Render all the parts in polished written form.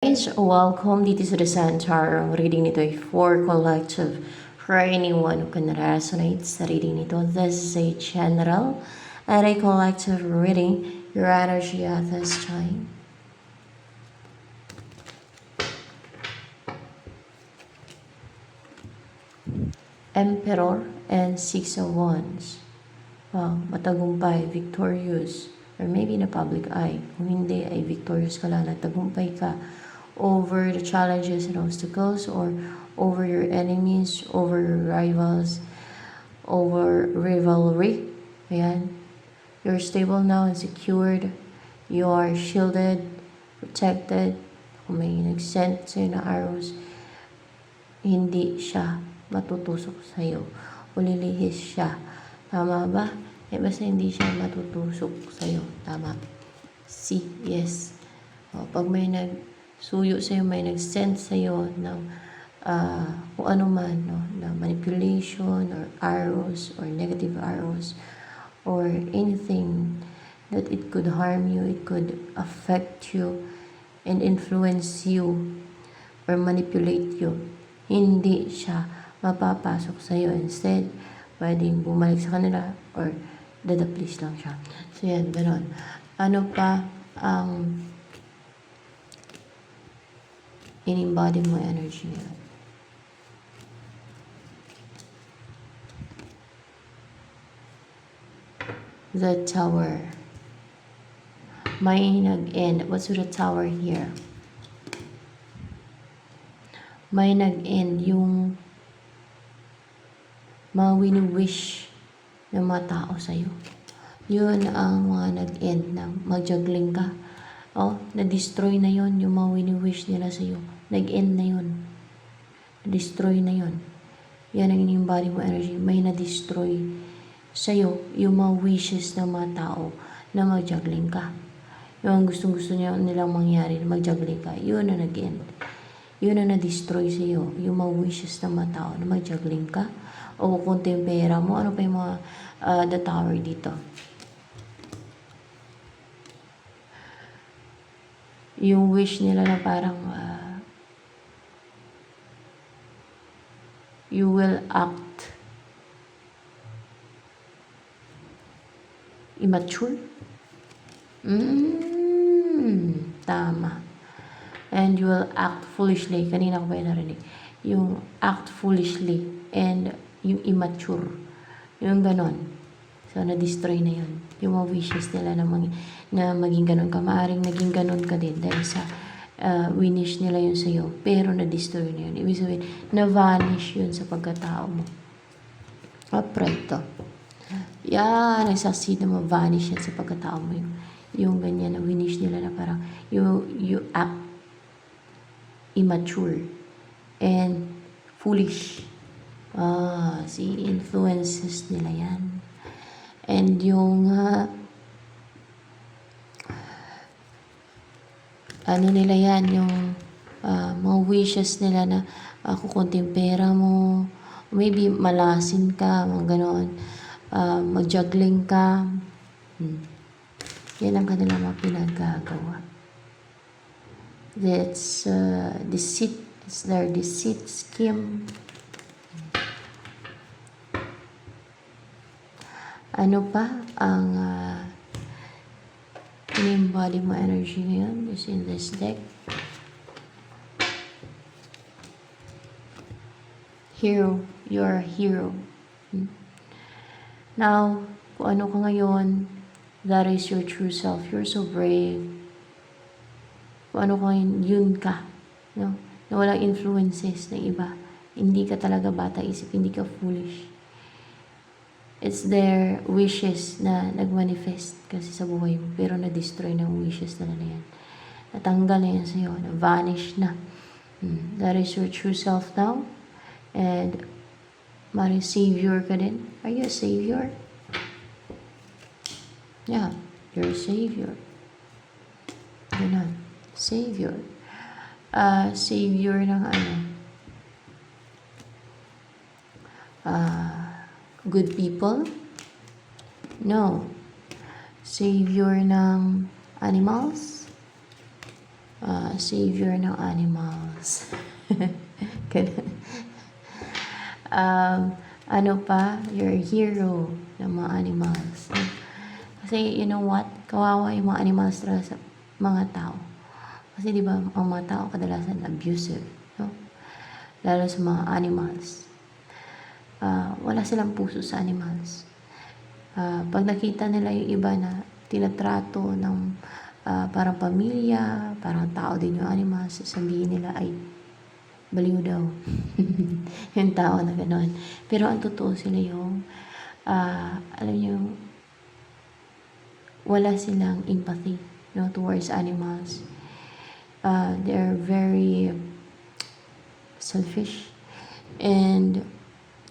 Guys, welcome dito sa The Center. Ang reading nito ay for collective. For anyone who can resonate sa reading nito, this is a general and a collective reading. Your energy at this time. Emperor and Six of Wands. Wow, matagumpay, victorious, or maybe in a public eye. Kung hindi ay victorious ka lang, natagumpay ka over the challenges and obstacles, or over your enemies, over your rivals, over rivalry. Ayan. You're stable now and secured. You are shielded, protected. Kung may nag-send sa'yo na arrows, hindi siya matutusok sa'yo. O lilihis siya. Tama ba? Basta hindi siya matutusok sa'yo. Tama. See? Yes. Pag may nagsuyo sa'yo, may nag-send sa'yo ng kung ano man, no? Na manipulation or arrows or negative arrows or anything that it could harm you, it could affect you and influence you or manipulate you. Hindi siya mapapasok sa'yo. Instead, pwedeng bumalik sa kanila or dadaplis lang siya. So, yan, ganon. Ano pa ang in-embody mo energy niya? The Tower. May nag-end. What's with the Tower here? May nag-end yung mga wini-wish ng mga tao sa'yo. Yun ang mga nag-end na mag-juggling ka. Na-destroy na yun yung mga wini-wish nila sa'yo. Nag-end na yun. Na-destroy na yun. Yan ang in-embody mo energy. May na-destroy sa'yo yung mga wishes ng mga tao na mag-juggling ka. Yung gustong-gusto nilang mangyari na mag-juggling ka. Yun na nag-end. Yun na na-destroy sa'yo. Yung mga wishes ng mga tao na mag-juggling ka. O kukunti yung pera mo. Ano pa yung mga the Tower dito? Yung wish nila na parang you will act immature. Tama. And you will act foolishly. Kanina ko ba yung narinig? Yung act foolishly and yung immature. Yung ganon. So, na-destroy na yun. Yung mga wishes nila na maging ganon ka. Maaring naging ganon ka din dahil sa winish nila yun sa'yo. Pero na-destroy na yun. Ibig sabihin, na-vanish yun sa pagkatao mo. Upright to. Yan, nagsasid na ma-vanish yan sa pagkatao mo. Yung ganyan na winish nila na parang you act immature and foolish. See, influences nila yan. And yung ano nila yan, yung mga wishes nila na kukunti yung pera mo, maybe malasin ka, mga ganon, mag-juggling ka. Yan ang kanila mga pinagagawa. That's deceit. It's their deceit scheme. Ano pa ang in-embody mo energy ngayon is in this deck? Hero. You're a hero. Now, kung ano ka ngayon, that is your true self. You're so brave. Kung ano ka ngayon, yun ka. No? Na walang influences ng iba. Hindi ka talaga bata isip, hindi ka foolish. It's their wishes na nag-manifest kasi sa buhay mo. Pero na-destroy ng wishes na yan. Natanggal na yan sa'yo. Na-vanish na. That is your true self now. And maring savior ka din. Are you a savior? Yeah, you're a savior. Ganun. Savior. Savior ng ano? Good people? No. Savior ng animals? savior ng animals. Ganun. Ano pa, you're a hero ng mga animals. Kasi you know what, kawawa yung mga animals talaga sa mga tao. Kasi di ba ang mga tao kadalasan abusive, no? Lalo sa mga animals. Wala silang puso sa animals. Pag nakita nila yung iba na tinatrato ng parang pamilya, parang tao din yung animals, sasabihin nila ay baliw daw. Yung tao na gano'n. Pero ang totoo sila yung, alam niyo, wala silang empathy, no, towards animals. They're very selfish and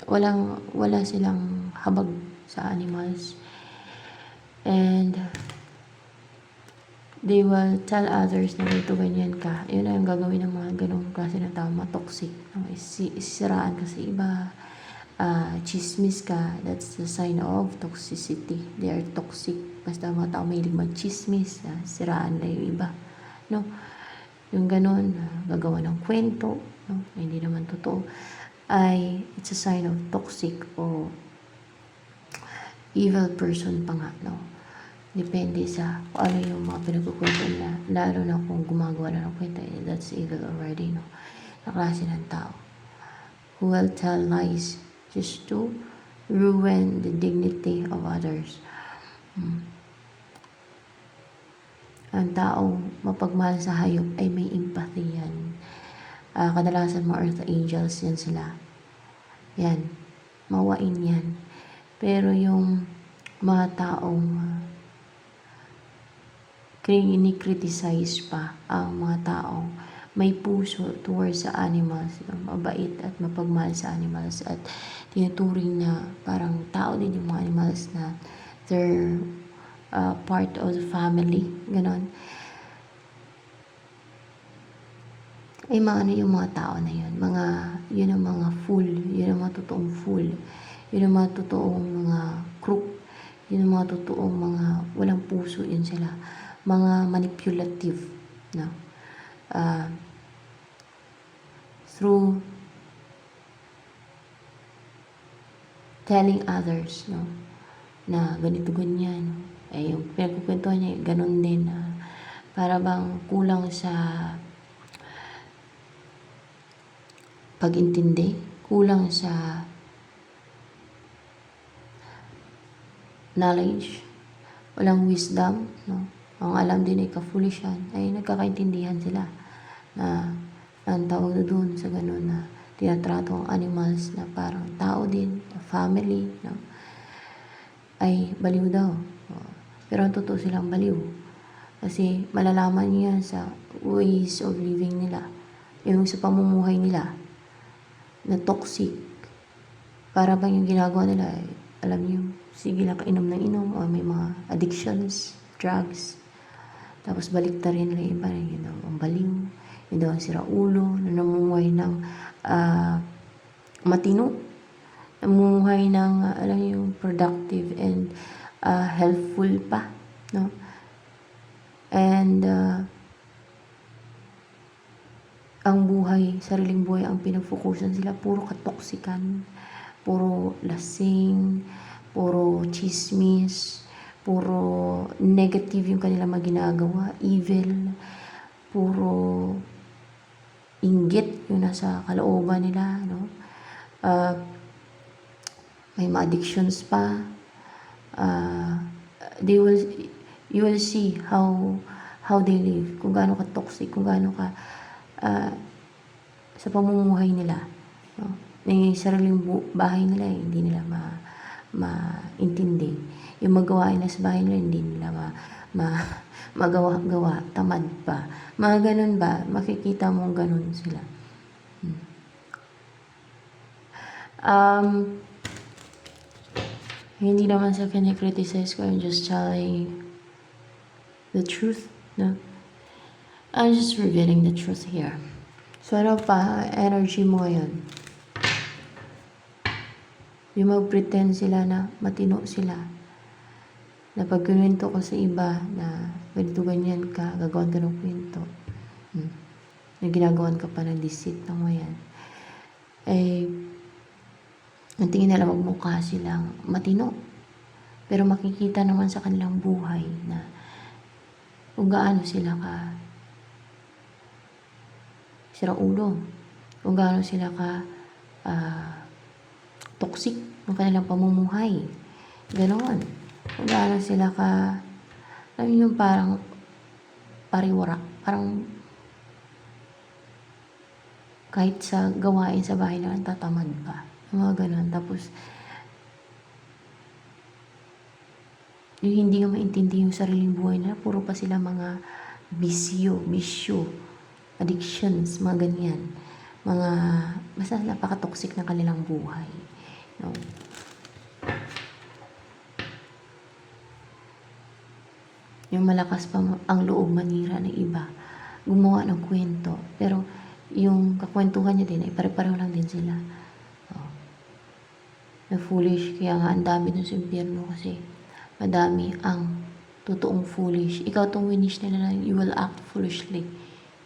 wala silang habag sa animals. And they will tell others na ganito ganyan ka. Yun ang gagawin ng mga ganong klase ng tao, mga toxic. Isisiraan ka sa iba, chismis ka, that's the sign of toxicity. They are toxic. Basta mga tao mahilig mag-chismis, siraan na yung iba. No? Yung ganon, gagawa ng kwento, no? Hindi naman totoo, ay it's a sign of toxic o evil person pa nga, no? Depende sa kung ano yung mga pinagkukwento nila, lalo na kung gumagawa na ng kwento, that's evil already, no? Na klase ng tao who will tell lies just to ruin the dignity of others. Ang taong mapagmahal sa hayop ay may empathy yan. Kadalasan mga earth angels yan sila. Yan, mawain yan. Pero yung mga taong kinikriticize pa ang mga taong may puso towards sa animals, mabait at mapagmahal sa animals at tinuturing na parang tao din yung mga animals na they're part of the family, ganon. Ay mga ano yung mga tao na yun, yun ang mga fool, yun ang mga totoong fool, yun ang mga totoong mga crook, yun ang mga totoong mga walang puso, yun sila, mga manipulative, no? Through telling others, no, na ganito ganyan, yung pinagkukwentuhan niya ganon din, para bang kulang sa pag-intindi, kulang sa knowledge, walang wisdom, no? Ang alam din ay kafulishan, ay nagkakaintindihan sila na ang tawag na doon sa ganun na tinatrato ang animals na parang tao din, family, no? Ay baliw daw. Pero ang totoo silang baliw. Kasi malalaman niyo yan sa ways of living nila, yung sa pamumuhay nila na toxic. Para bang yung ginagawa nila ay, alam niyo, sige lang kainom ng inom o may mga addictions, drugs. Tapos baliktarin nila iba, yun daw ang baliw, yun daw ang siraulo, na namumuhay ng matino, namumuhay ng, alam niyo, productive and helpful pa, no? And ang buhay, sariling buhay ang pinagfokusan sila, puro katoksikan, puro lasing, puro chismis, puro negative yung kanila maginagawa, evil, puro inggit yung nasa kalooban nila, no? May mga addictions pa. You will see how they live, kung gaano ka toxic, kung gaano ka sa pamumuhay nila, no? Yung sariling bahay nila, hindi nila maintindi. Yung magawain na sa bahay nila, hindi nila magawa, tamad pa. Mga ganun ba, makikita mong ganun sila. Hindi naman sa kanya-criticize ko, I'm just telling the truth, no? I'm just revealing the truth here. So ano pa, energy mo ngayon? Yung mag-pretend sila na matino sila. Na pag kinwento ko sa iba na ganito ganyan ka, gagawin ka ng kwento. na ginagawan ka pa ng deceit ng mga yan. Eh, ang tingin nila magmukha silang matino. Pero makikita naman sa kanilang buhay na kung gaano sila ka siraulo, kung gaano sila ka toxic ng kanilang pamumuhay. Ganon. Kung gaano sila ka, alam yung parang pariwara, parang kahit sa gawain sa bahay na tatamad pa. Mga ganon. Tapos, yung hindi nga maintindi yung sariling buhay nila, puro pa sila mga bisyo, addictions, mga ganyan. Mga, basta napaka-toxic na kanilang buhay. No? Yung malakas pa ang loob manira ng iba, gumawa ng kwento. Pero, yung kakwentuhan niya din, ay pare-pareho lang din sila. Na foolish, kaya nga ang dami dun sa impyerno kasi madami ang totoong foolish. Ikaw tong winish nila na you will act foolishly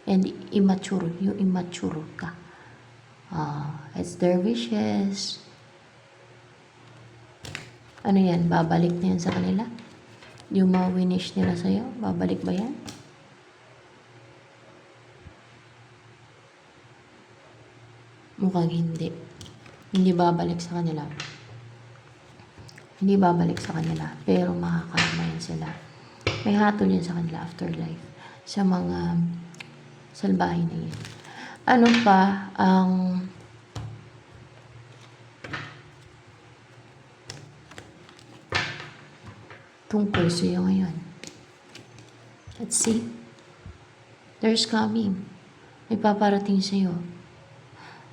and immature. Yung immature ka. It's their wishes. Ano yan? Babalik na yan sa kanila? Yung mga winish nila sa'yo, babalik ba yan? Mukhang hindi. Hindi babalik sa kanila. Hindi babalik sa kanila. Pero makakarma yan sila. May hatol yan sa kanila afterlife. Sa mga salbahe na yan. Ano pa ang tungkol sa iyo ngayon? Let's see. There's coming. May paparating sa iyo.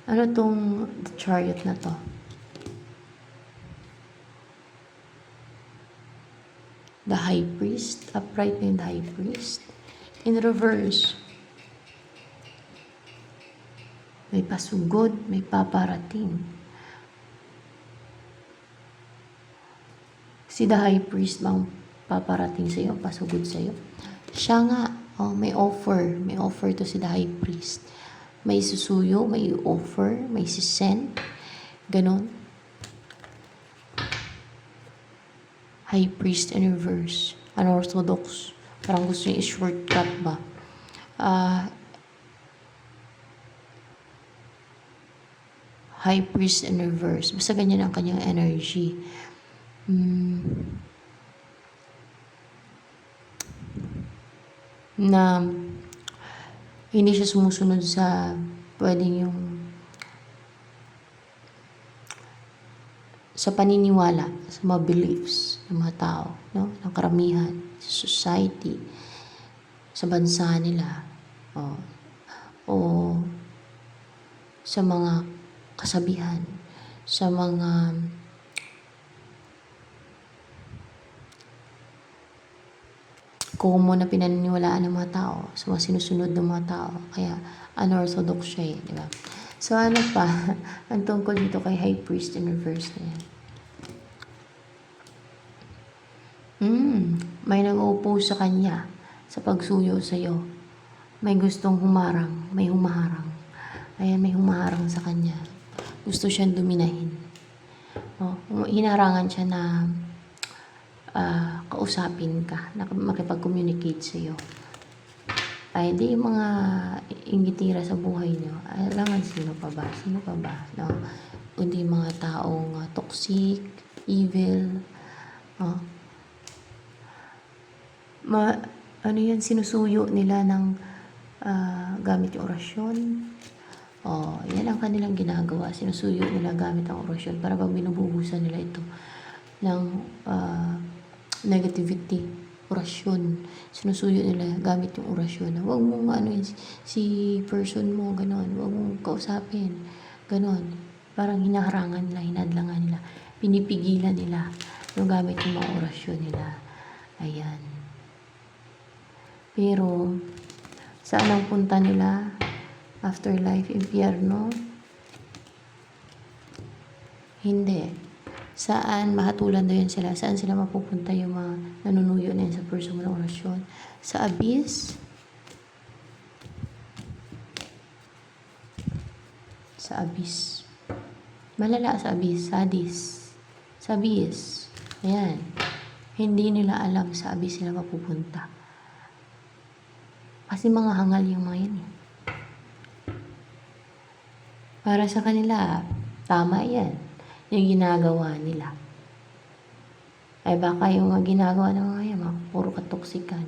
Ano tong chariot na to? The high priest, upright in the high priest. In reverse, may pasugod, may paparating. Si the high priest bang paparating sa iyo, pasugod sa iyo? Siya nga, may offer to si the high priest. May susuyo, may offer, may sisend, ganon. High priest in reverse, unorthodox. Parang gusto niya i-shortcut ba? High priest in reverse. Basta ganyan ang kanyang energy. Na hindi siya sumusunod sa pwedeng yung sa paniniwala, sa mga beliefs ng mga tao, no? Ng karamihan, sa society, sa bansa nila, o sa mga kasabihan, sa mga common na pinaniniwalaan ng mga tao, sa mga sinusunod ng mga tao. Kaya, unorthodox siya di ba? So, ano pa? Ang tungkol dito kay high priest in reverse na yan. May nag-oppose sa kanya sa pagsuyo sa'yo. May gustong humarang, may humaharang. Ayan, may humaharang sa kanya. Gusto siyang dominahin. Hinarangan siya na kausapin ka, na makipag-communicate sa'yo. Ay, di yung mga inggitira sa buhay niyo. Alangan sino pa ba? No? Kundi mga taong toxic, evil, ano yan, sinusuyo nila ng gamit yung orasyon. Yan ang kanilang ginagawa. Sinusuyo nila gamit ang orasyon para pag binubuhusan nila ito ng negativity, orasyon. Sinusuyo nila gamit yung orasyon. Huwag mong si person mo, ganon. Huwag mong kausapin, ganon. Parang hinaharangan nila, hinadlangan nila, pinipigilan nila yung gamit yung mga orasyon nila. Ayan. Pero, saan ang punta nila? Afterlife, impyerno? Hindi. Saan mahatulan daw yan sila? Saan sila mapupunta yung mga nanunuyo na yan sa personal orasyon? Sa abyss? sa abyss. Malala sa abyss, sadis. Sa abyss. Ayan. Hindi nila alam sa abyss sila mapupunta. Kasi mga hangal yung mga yan. Para sa kanila, tama yan. Yung ginagawa nila. Ay baka yung mga ginagawa ng mga yan, puro katoksikan.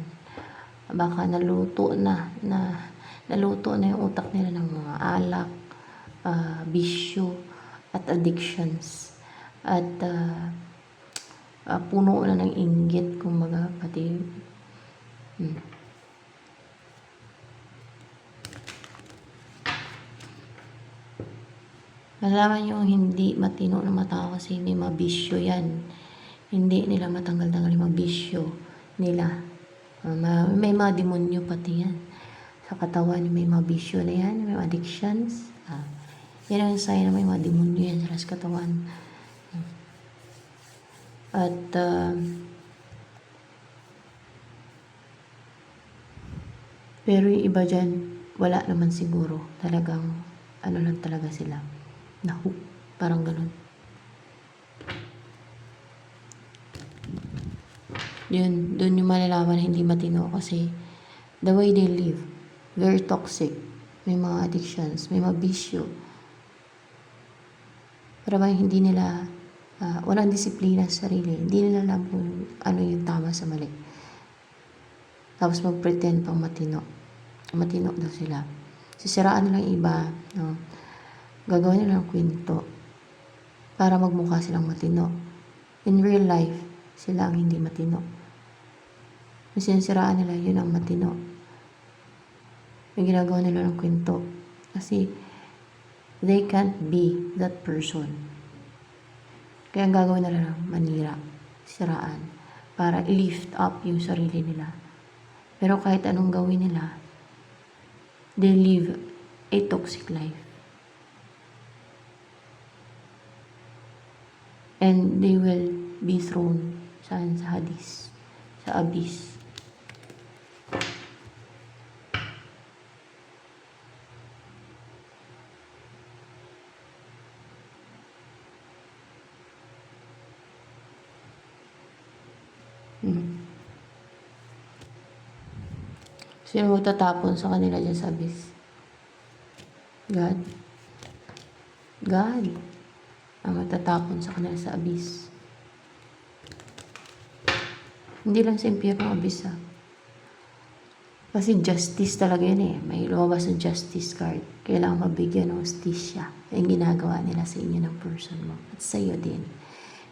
Baka naluto na yung utak nila ng mga alak, bisyo, at addictions. At puno na ng inggit, kumbaga, pati Malaman nyo hindi matino na matao kasi may mabisyo yan. Hindi nila matanggal-tanggal yung mabisyo nila. May mga demonyo pati yan. Sa katawan may mabisyo na yan, may addictions. Yan ang sign na may mga demonyo yan sa katawan. At pero yung iba dyan, wala naman siguro. Talagang, ano lang talaga sila. Na-hook. Parang ganun. Yun, dun yung malalaman na hindi matino kasi the way they live, very toxic. May mga addictions, may mga bisyo. Para ba hindi nila, walang disiplina sa sarili. Hindi nila alam kung ano yung tama sa mali. Tapos mag-pretend pang matino. Matino daw sila. Sisiraan nilang iba, no? Gagawin nila ng kwento para magmukha silang matino. In real life, sila ang hindi matino. Yung sinisiraan nila, yun ang matino. Yung ginagawa nila ng kwento. Kasi they can't be that person. Kaya ang gagawin nila ng manira, siraan, para lift up yung sarili nila. Pero kahit anong gawin nila, they live a toxic life. And they will be thrown sa Hades, sa abyss. Sino magtatapon sa kanila dyan sa abyss? God. God ang magtatapon sa kanila sa abyss. Hindi lang sa impyerno abyss Kasi justice talaga yun May lumabas na justice card. Kailangan mabigyan ng hustisya. Yung ginagawa nila sa inyo ng person mo. At sa'yo din.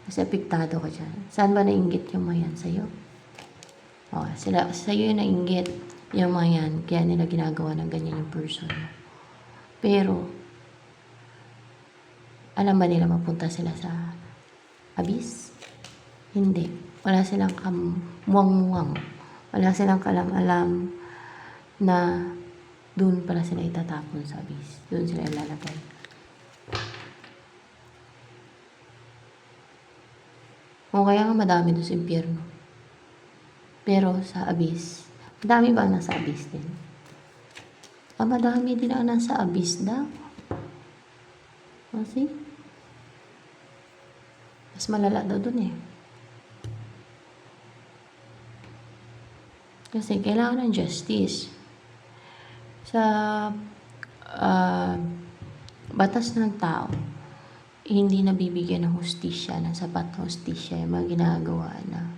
Kasi apektado ka dyan. Saan ba nainggit yung mga yan? Sa'yo? Sa'yo yung nainggit yung mga yan. Kaya nila ginagawa ng ganyan yung person mo. Pero, alam ba nila mapunta sila sa abyss? Hindi. Wala silang kamuwang-muwang. Wala silang kalam-alam na doon pala sila itatapon sa abyss. Doon sila ilalagay. O kaya nga madami doon sa impyerno. Pero sa abyss, madami ba ang nasa abyss din? Madami din ang nasa abyss daw. See? Mas malala daw dun Kasi kailangan ng justice. Sa batas ng tao, hindi nabibigyan ng hustisya, ng sapat na hustisya, yung mga ginagawa na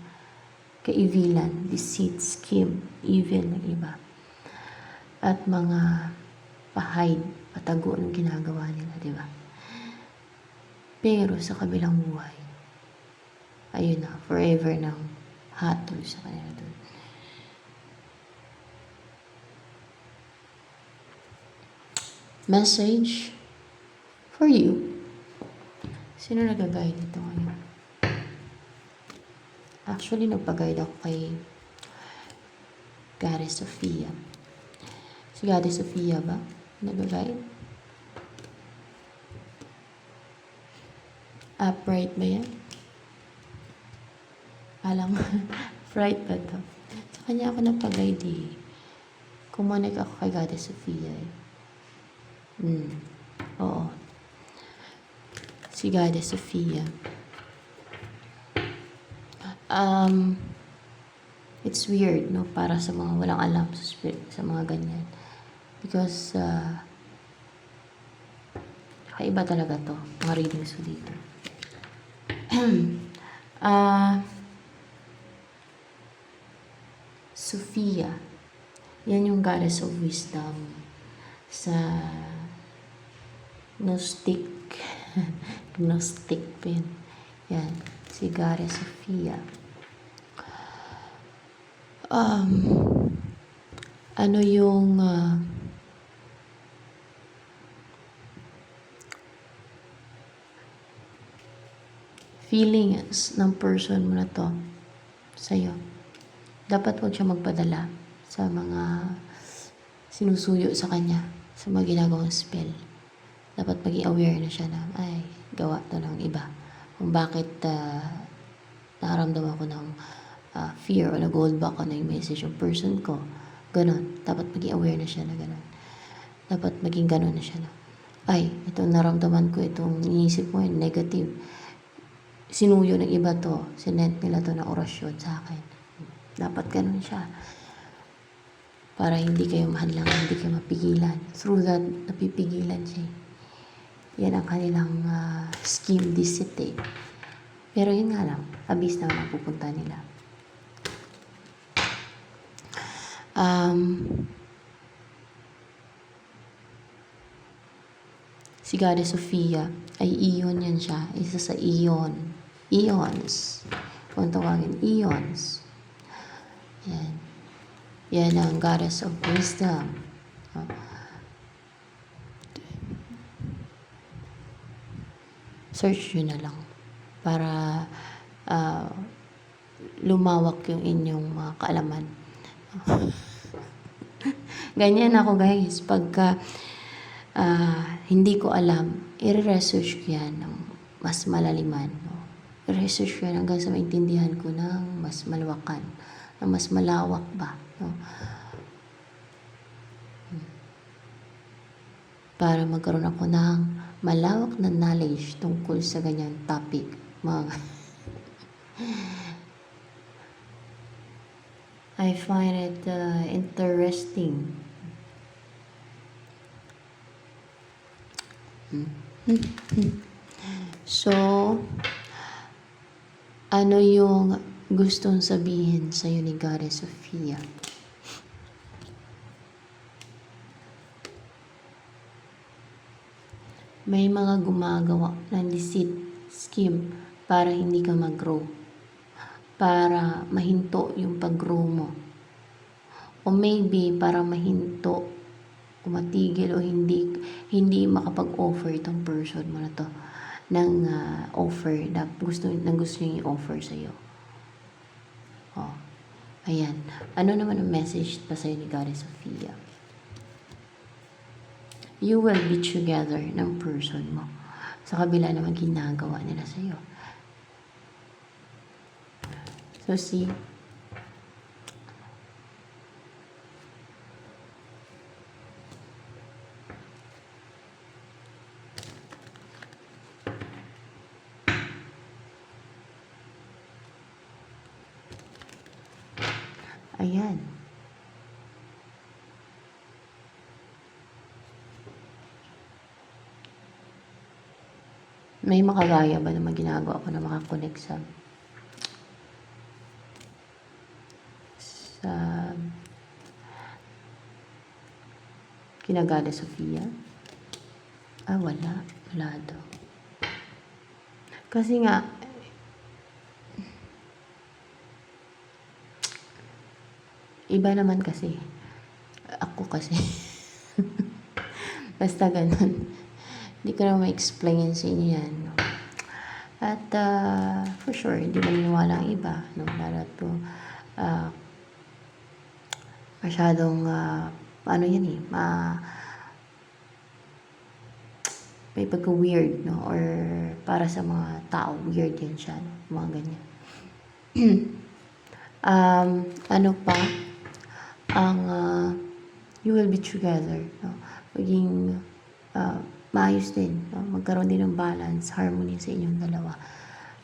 kaivilan, deceit, scheme, evil ng iba. At mga pahide, patago ng ginagawa nila, di ba? Pero sa kabilang buhay, ayun na, forever ng hatol sa kanila doon. Message for you. Sino nag-guide nito ngayon? Actually, nagpag-guide ako kay Goddess Sophia. Si Goddess Sophia ba? Nag-guide? Upright ba yan? Alam mo, fright ba to? Sa kanya ako nagpag-guide Kumunik ako kay Goddess Sophia Oo. si Goddess Sophia. Um, it's weird, no? Para sa mga walang alam sa spirit, sa mga ganyan. Because, kakaiba talaga to, mga readings ko dito. Sophia, yan yung goddess of wisdom sa Gnostic. Gnostic pin. Yan, si Goddess Sophia. Ano yung feelings ng person mo na to sa'yo? Dapat huwag siya magpadala sa mga sinusuyo sa kanya, sa mga ginagawang spell. Dapat maging aware na siya na, ay, gawa to ng iba. Kung bakit nakaramdaman ko ng fear o nag-hold back ko na yung message ng person ko. Ganon. Dapat maging aware na siya na ganon. Dapat maging ganon na siya na, ay, itong naramdaman ko, itong iniisip mo, yung negative. Sinuyo ng iba to. Sinent nila to na orasyon sa akin. Dapat ganon siya. Para hindi kayo mahadlang, hindi kayo mapigilan. Through that, napipigilan siya. Yan ang kanilang scheme, deceit eh. Pero yun nga lang, abis na mapupunta nila. Si Goddess Sophia ay iyon yan siya. Isa sa iyon. Eons. Kung tawagin, eons. Yan. Yan ang Goddess of Wisdom. Search yun na lang. Para lumawak yung inyong mga kaalaman. Ganyan ako guys. Pagka hindi ko alam, i-research ko yan ng mas malaliman. No? I-research ko yan hanggang sa maintindihan ko ng mas malawakan. Ng mas malawak ba. No? Para magkaroon ako ng malawak na knowledge tungkol sa ganyan topic. I find it interesting. So, ano yung gustong sabihin sa'yo ni Goddess Sophia? May mga gumagawa ng deceit scheme para hindi ka mag-grow. Para mahinto yung pag-grow mo. O maybe para mahinto o matigil o hindi makapag-offer itong person mo na to ng offer na gusto niya i-offer sa'yo. Oh, ayan. Ano naman ang message pa sa'yo ni Goddess Sophia? You will be together ng person mo. Sa kabila naman ginagawa nila sa'yo. So, see? Ayan. May makagaya ba naman ginagawa ko na makakonect sa kina Goddess Sophia? Wala. Wala daw. Kasi nga, iba naman kasi. Ako kasi. Basta ganun. Hindi ko na ma-explain sa inyo yan. No? At for sure, hindi maniniwala ang iba. No? Lalo to, masyadong, ano yan eh, may pagka-weird, no? Or para sa mga tao, weird yan siya. No? Mga ganyan. Ano pa? Ang you will be together. No? Maging maayos din. No? Magkaroon din ng balance, harmony sa inyong dalawa.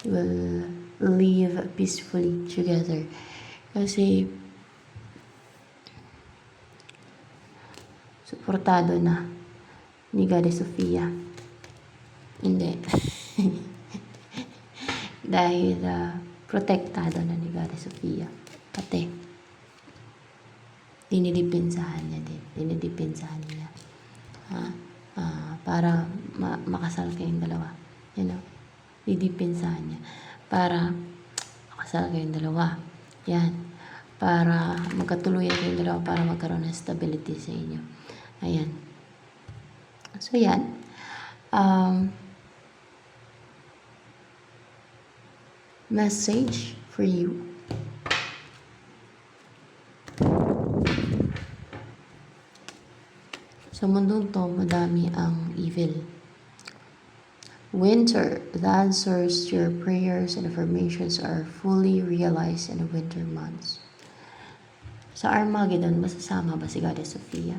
You will live peacefully together. Kasi, suportado na ni Goddess Sophia. Hindi. Dahil protektado na ni Goddess Sophia. Pati, dinidipinsahan niya din. Dinidipinsahan niya. Para makasal kayong dalawa. You know? Didipinsahan niya. Para makasal kayong dalawa. Yan. Para magkatuluyan kayong dalawa. Para magkaroon ng stability sa inyo. Ayan. So, yan. Message for you. Sa mundong to, madami ang evil. Winter, the answers to your prayers and affirmations are fully realized in the winter months. Sa Armageddon, masasama ba si Goddess Sophia?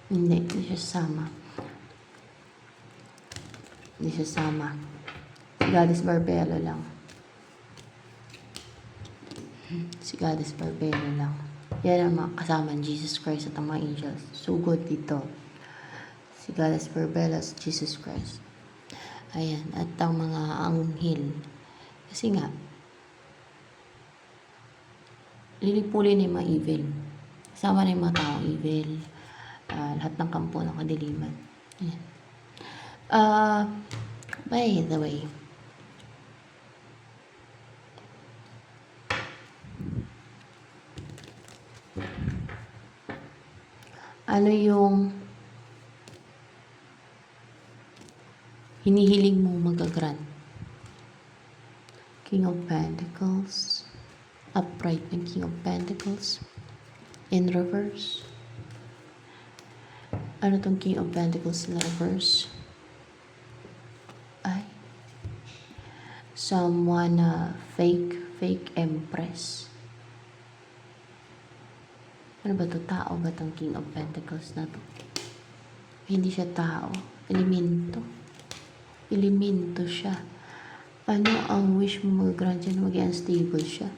Hindi siya sasama. Hindi siya sasama. Si Goddess Barbelo lang. Si Goddess Barbelo lang. Yan ang mga kasama ng Jesus Christ at ang mga angels. So good dito. Si Goddess Barbelo at Jesus Christ. Ayan. At ang mga anghel. Kasi nga, lilipulin yung mga evil. Kasama na yung mga taong evil. Lahat ng kampo ng kadiliman. Ayan. By the way, ano yung hinihiling mo magagrant? King of Pentacles, upright ng King of Pentacles, in reverse. Ano tong King of Pentacles in reverse? Ay, someone fake empress. Ano ba to? Tao ba tong King of Pentacles na to? Hindi siya tao. Elemento. Elemento siya. Ano ang wish mo mag-grant siya na maging unstable siya?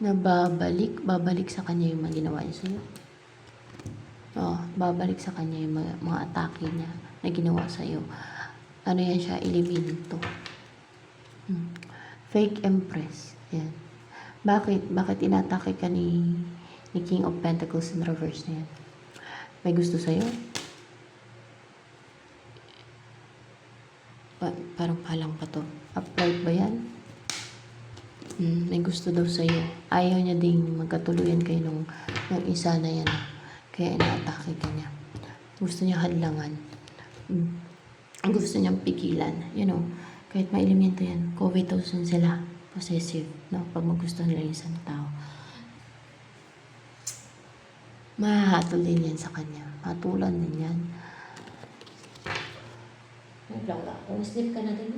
Na babalik sa kanya yung mga ginawa niya sa'yo. Babalik sa kanya yung mga atake niya na ginawa sa'yo. Ano yan siya? Elemento. Fake empress. Yan. Bakit inatake ka ni King of Pentacles in reverse na yan? May gusto sa'yo? Parang palang pa to. Upright ba yan? May gusto daw sa'yo. Ayaw niya ding magkatuluyan kayo nung isa na yan. Kaya inaatake ka niya. Gusto niya hadlangan. Gusto niyang pigilan. You know, kahit may elemento yan, covetous sila. Possessive, no? Pag magustuhan nila yung isang tao. Mahahatol din yan sa kanya. Hatulan din yan. Lang lang. Kung sleep ka na din.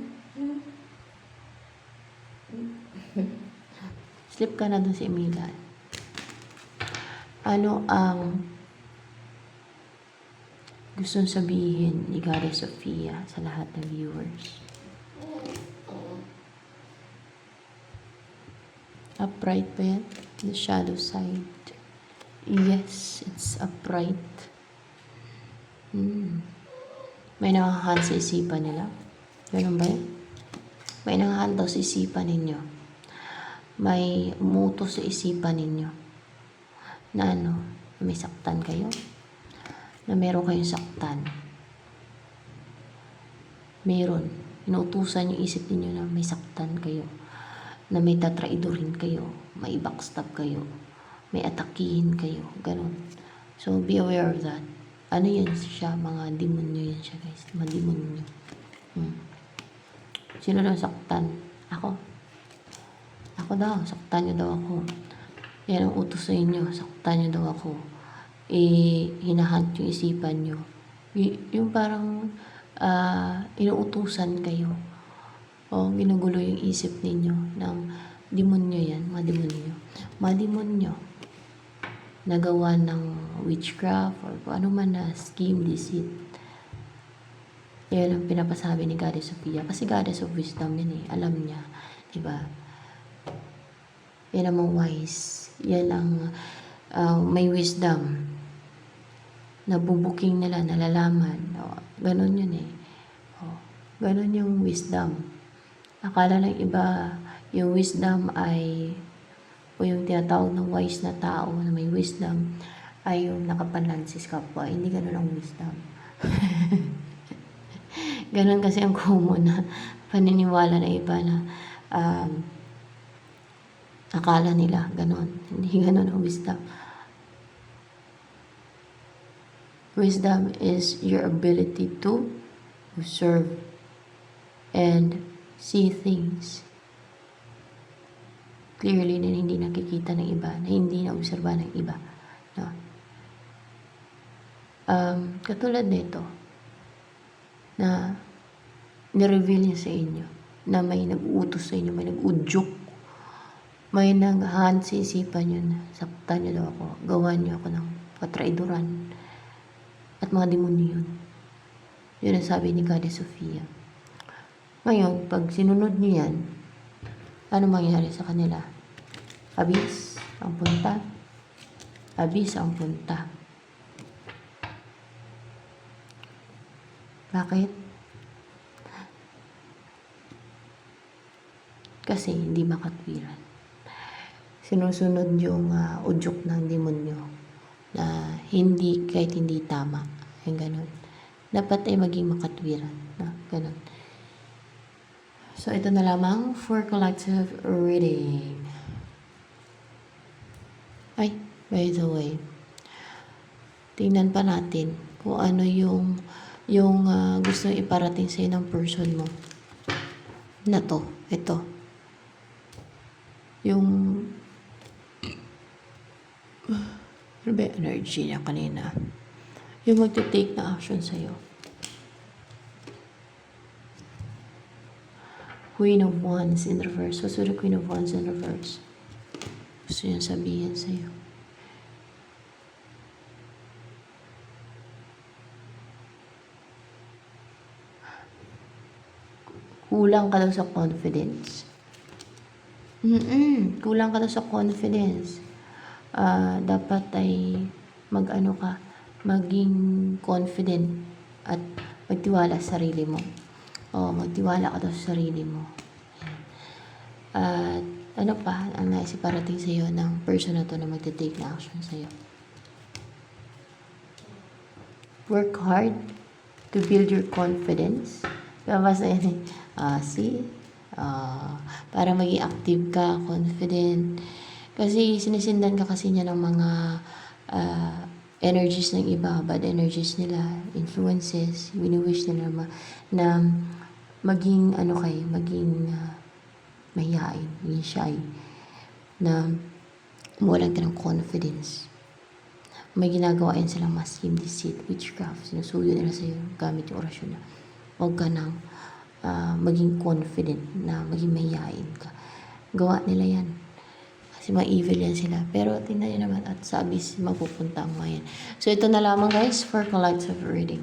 Sleep ka na dun si Emilia. Ano ang gustong sabihin ni Goddess Sophia sa lahat ng viewers? Upright ba yan? The shadow side. Yes, it's upright. May nangahan sa isipan nila. Ganun ba yan? May nangahan daw sa isipan ninyo. May umuto sa isipan ninyo. Na ano, may saktan kayo. Na meron kayong saktan. Meron. Inuutusan yung isip ninyo na may saktan kayo. Na may tatraidorin kayo, may backstab kayo, may atakihin kayo, ganun. So, be aware of that. Ano yan siya? Mga demonyo yan siya, guys. Mga demonyo. Sino daw saktan? Ako. Ako daw. Saktan niyo daw ako. Yan ang utos sa inyo. Saktan niyo daw ako. Hinahunt yung isipan niyo. Yung parang inuutusan kayo. O ginugulo yung isip ninyo ng demonyo yan, mga demonyo. Mga demonyo. nagawa ng witchcraft or kung ano man na scheme, deceit. Yan ang pinapasabi ni Goddess Sophia. Kasi Goddess of Wisdom yan eh. Alam niya. Diba? Yan ang wise. Yan ang may wisdom. Nabubuking nila, nalalaman. Ganon yun eh. Ganon yung wisdom. Akala ng iba, yung wisdom ay, o yung tinatawag ng wise na tao na may wisdom, ay yung nakapanlansis kapwa. Hindi ganon ang wisdom. Ganon kasi ang common na paniniwala na iba na akala nila ganon. Hindi ganon ang wisdom. Wisdom is your ability to observe and see things clearly na hindi nakikita ng iba, na hindi na-obserba ng iba. No? Katulad nito, na nireveal niya sa inyo, na may nag-uutos sa inyo, may nag-udyok, may nag-hand sa isipan nyo na saktan nyo daw ako, gawan nyo ako ng katraidoran, at mga demonyo yun. Yun ang sabi ni Goddess Sophia. Ngayon, pag sinunod nyo yan, ano mangyayari sa kanila? Abis ang punta. Abis ang punta. Bakit? Kasi hindi makatwiran. Sinusunod yung udyok ng demonyo na hindi, kahit hindi tama. Yung ganun. Dapat ay maging makatwiran. Ganun. So, ito na lamang for collective reading. Ay, by the way, tingnan pa natin kung ano yung gusto iparating sa'yo ng person mo. Na to, ito. Yung ano ba yung energy niya kanina? Yung magte-take na action sa'yo. Queen of Wands in reverse. What's with the Queen of Wands in reverse? Gusto niya sabihin sa'yo. Kulang ka daw sa confidence. Kulang ka daw sa confidence. Dapat ay mag-ano ka, maging confident at magtiwala sa sarili mo. Magtiwala ka daw sa sarili mo. At ano pa ang naisiparating sa iyo ng person na to na magte-take na action sa iyo. Work hard to build your confidence. Babasa yan eh. Para maging active ka, confident. Kasi sinisindan ka kasi niya ng mga energies ng iba, bad energies nila, influences, wini-wish nila na maging maging mahihain, maging shy, na walang ka ng confidence. May ginagawa yan silang masking, deceit, witchcraft, sinusuyo nila sa'yo gamit yung orasyon na huwag ka nang maging confident, na maging mahihain ka. Gawa nila yan. Kasi mga evil yan sila. Pero tingnan nyo naman at sa abyss mapupunta ang mga yan. So ito na lamang guys for collective reading.